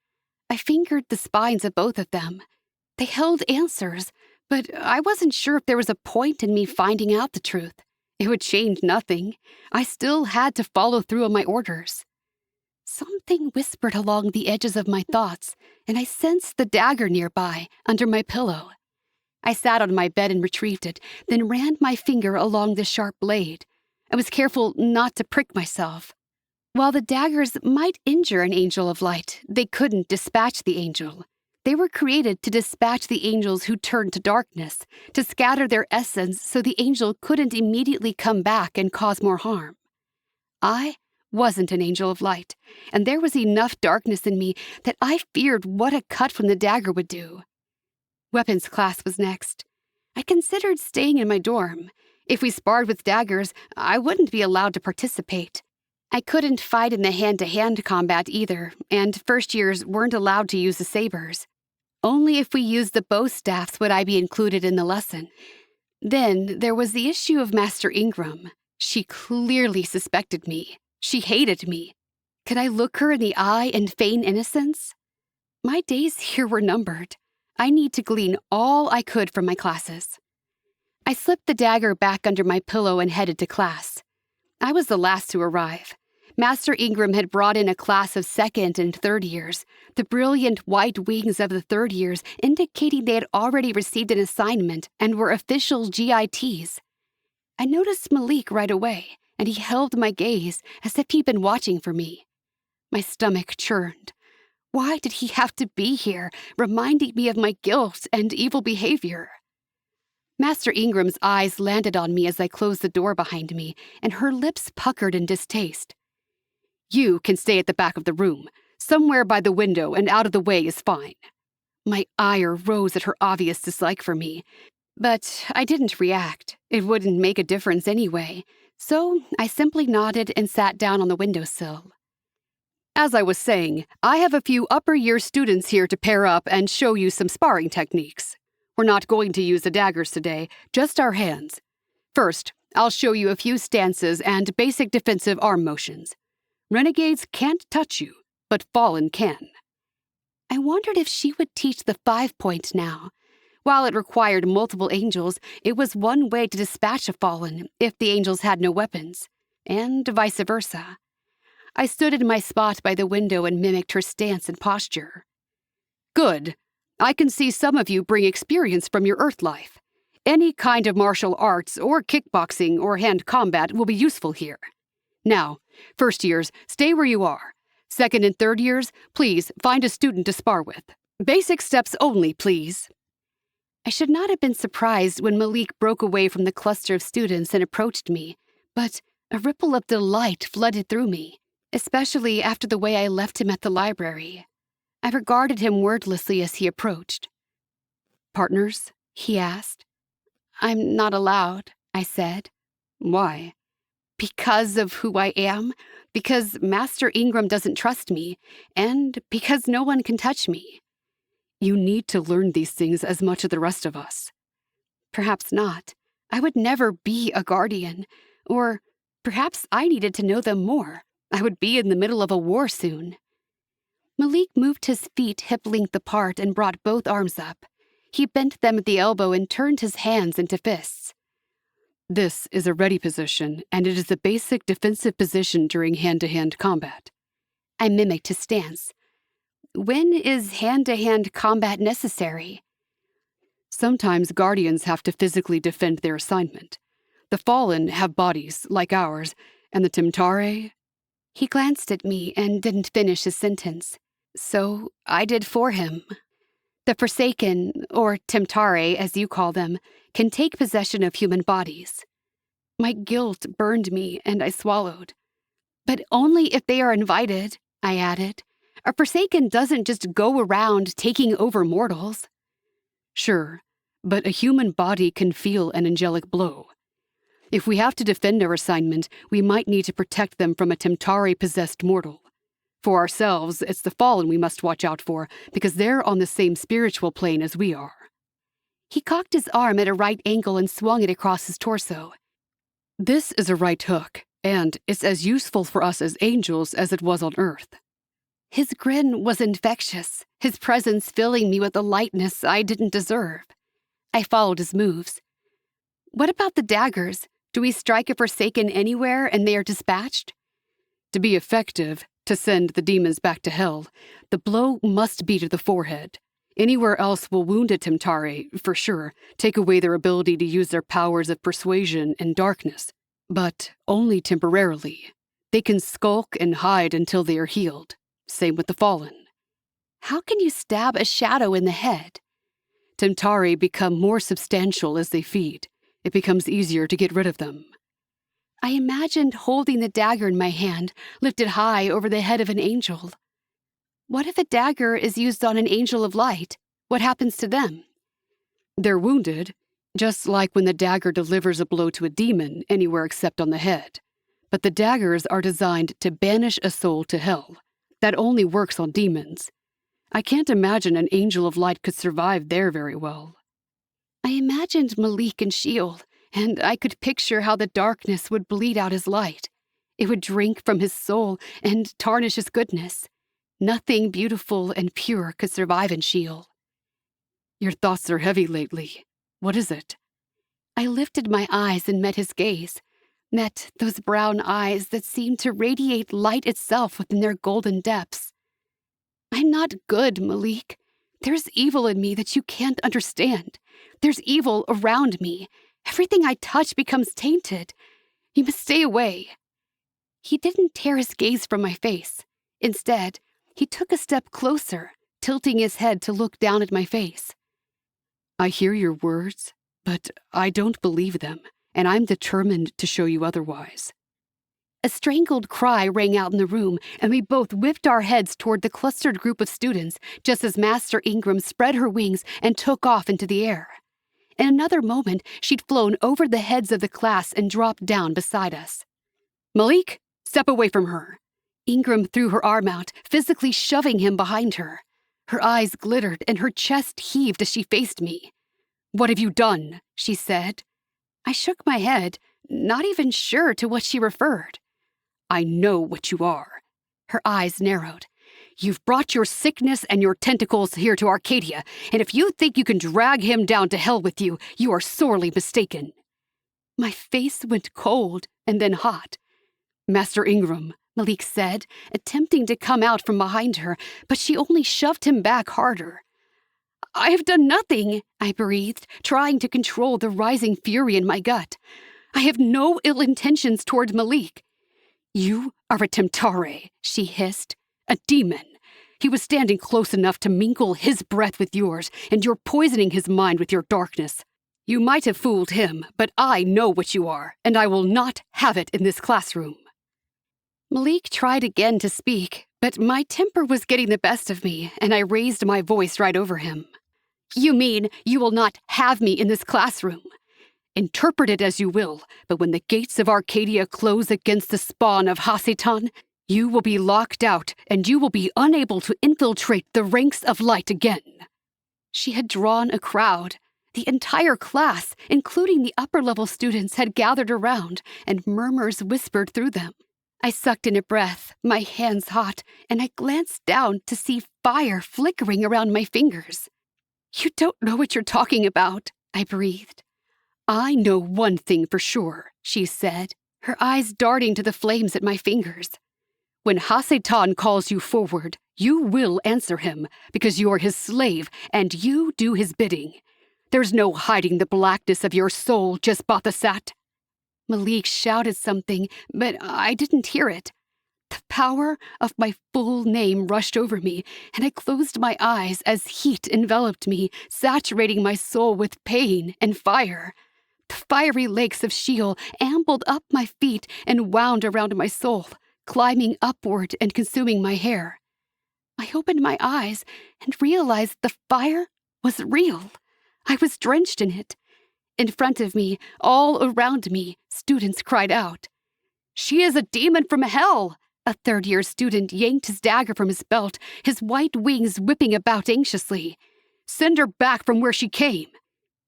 I fingered the spines of both of them. They held answers, but I wasn't sure if there was a point in me finding out the truth. It would change nothing. I still had to follow through on my orders. Something whispered along the edges of my thoughts, and I sensed the dagger nearby, under my pillow. I sat on my bed and retrieved it, then ran my finger along the sharp blade. I was careful not to prick myself. While the daggers might injure an angel of light, they couldn't dispatch the angel. They were created to dispatch the angels who turned to darkness, to scatter their essence so the angel couldn't immediately come back and cause more harm. I wasn't an angel of light, and there was enough darkness in me that I feared what a cut from the dagger would do. Weapons class was next. I considered staying in my dorm. If we sparred with daggers, I wouldn't be allowed to participate. I couldn't fight in the hand-to-hand combat either, and first years weren't allowed to use the sabers. Only if we used the bow staffs would I be included in the lesson. Then there was the issue of Master Ingram. She clearly suspected me. She hated me. Could I look her in the eye and feign innocence? My days here were numbered. I need to glean all I could from my classes. I slipped the dagger back under my pillow and headed to class. I was the last to arrive. Master Ingram had brought in a class of second and third years, the brilliant white wings of the third years indicating they had already received an assignment and were official GITs. I noticed Malik right away, and he held my gaze as if he'd been watching for me. My stomach churned. Why did he have to be here, reminding me of my guilt and evil behavior? Master Ingram's eyes landed on me as I closed the door behind me, and her lips puckered in distaste. You can stay at the back of the room. Somewhere by the window and out of the way is fine. My ire rose at her obvious dislike for me, but I didn't react. It wouldn't make a difference anyway, so I simply nodded and sat down on the windowsill. As I was saying, I have a few upper-year students here to pair up and show you some sparring techniques. We're not going to use the daggers today, just our hands. First, I'll show you a few stances and basic defensive arm motions. Renegades can't touch you, but Fallen can. I wondered if she would teach the 5-point now. While it required multiple angels, it was one way to dispatch a Fallen if the angels had no weapons, and vice versa. I stood in my spot by the window and mimicked her stance and posture. Good. I can see some of you bring experience from your Earth life. Any kind of martial arts or kickboxing or hand combat will be useful here. Now, first years, stay where you are. Second and third years, please find a student to spar with. Basic steps only, please. I should not have been surprised when Malik broke away from the cluster of students and approached me, but a ripple of delight flooded through me, especially after the way I left him at the library. I regarded him wordlessly as he approached. Partners? He asked. I'm not allowed, I said. Why? Because of who I am, because Master Ingram doesn't trust me, and because no one can touch me. You need to learn these things as much as the rest of us. Perhaps not. I would never be a guardian. Or perhaps I needed to know them more. I would be in the middle of a war soon. Malik moved his feet hip-length apart and brought both arms up. He bent them at the elbow and turned his hands into fists. This is a ready position, and it is a basic defensive position during hand-to-hand combat. I mimicked his stance. When is hand-to-hand combat necessary? Sometimes guardians have to physically defend their assignment. The fallen have bodies, like ours, and the Timtare... He glanced at me and didn't finish his sentence. So I did for him. The Forsaken, or Timtare as you call them, can take possession of human bodies. My guilt burned me and I swallowed. But only if they are invited, I added. A Forsaken doesn't just go around taking over mortals. Sure, but a human body can feel an angelic blow. If we have to defend our assignment, we might need to protect them from a Timtare-possessed mortal. For ourselves, it's the fallen we must watch out for, because they're on the same spiritual plane as we are. He cocked his arm at a right angle and swung it across his torso. This is a right hook, and it's as useful for us as angels as it was on Earth. His grin was infectious, his presence filling me with a lightness I didn't deserve. I followed his moves. What about the daggers? Do we strike a Forsaken anywhere and they are dispatched? To be effective, to send the demons back to hell, the blow must be to the forehead. Anywhere else will wound a Timtare, for sure, take away their ability to use their powers of persuasion and darkness. But only temporarily. They can skulk and hide until they are healed. Same with the fallen. How can you stab a shadow in the head? Timtare become more substantial as they feed. It becomes easier to get rid of them. I imagined holding the dagger in my hand, lifted high over the head of an angel. What if a dagger is used on an angel of light? What happens to them? They're wounded, just like when the dagger delivers a blow to a demon anywhere except on the head. But the daggers are designed to banish a soul to hell. That only works on demons. I can't imagine an angel of light could survive there very well. I imagined Malik and Shield, and I could picture how the darkness would bleed out his light. It would drink from his soul and tarnish his goodness. Nothing beautiful and pure could survive in Shield. Your thoughts are heavy lately. What is it? I lifted my eyes and met his gaze, met those brown eyes that seemed to radiate light itself within their golden depths. I'm not good, Malik. There's evil in me that you can't understand. There's evil around me. Everything I touch becomes tainted. You must stay away. He didn't tear his gaze from my face. Instead, he took a step closer, tilting his head to look down at my face. I hear your words, but I don't believe them, and I'm determined to show you otherwise. A strangled cry rang out in the room, and we both whipped our heads toward the clustered group of students, just as Master Ingram spread her wings and took off into the air. In another moment, she'd flown over the heads of the class and dropped down beside us. Malik, step away from her. Ingram threw her arm out, physically shoving him behind her. Her eyes glittered and her chest heaved as she faced me. What have you done? She said. I shook my head, not even sure to what she referred. I know what you are. Her eyes narrowed. You've brought your sickness and your tentacles here to Arcadia, and if you think you can drag him down to hell with you, you are sorely mistaken. My face went cold and then hot. Master Ingram, Malik said, attempting to come out from behind her, but she only shoved him back harder. I have done nothing, I breathed, trying to control the rising fury in my gut. I have no ill intentions toward Malik. You are a Timtare, she hissed. A demon. He was standing close enough to mingle his breath with yours, and you're poisoning his mind with your darkness. You might have fooled him, but I know what you are, and I will not have it in this classroom." Malik tried again to speak, but my temper was getting the best of me, and I raised my voice right over him. "You mean you will not have me in this classroom?" Interpret it as you will, but when the gates of Arcadia close against the spawn of Hasatan, you will be locked out, and you will be unable to infiltrate the ranks of light again. She had drawn a crowd. The entire class, including the upper-level students, had gathered around, and murmurs whispered through them. I sucked in a breath, my hands hot, and I glanced down to see fire flickering around my fingers. "You don't know what you're talking about," I breathed. "I know one thing for sure," she said, her eyes darting to the flames at my fingers. "When Hasatan calls you forward, you will answer him, because you are his slave, and you do his bidding. There's no hiding the blackness of your soul, Jesbathasat." Malik shouted something, but I didn't hear it. The power of my full name rushed over me, and I closed my eyes as heat enveloped me, saturating my soul with pain and fire. The fiery lakes of Sheol ambled up my feet and wound around my soul, climbing upward and consuming my hair. I opened my eyes and realized the fire was real. I was drenched in it. In front of me, all around me, students cried out. "She is a demon from hell!" A third-year student yanked his dagger from his belt, his white wings whipping about anxiously. "Send her back from where she came."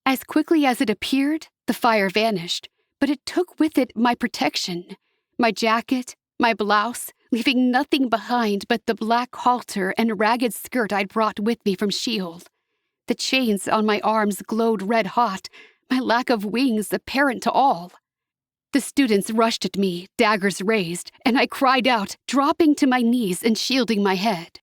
As quickly as it appeared, the fire vanished, but it took with it my protection, my jacket, my blouse, leaving nothing behind but the black halter and ragged skirt I'd brought with me from Sheol. The chains on my arms glowed red-hot, my lack of wings apparent to all. The students rushed at me, daggers raised, and I cried out, dropping to my knees and shielding my head.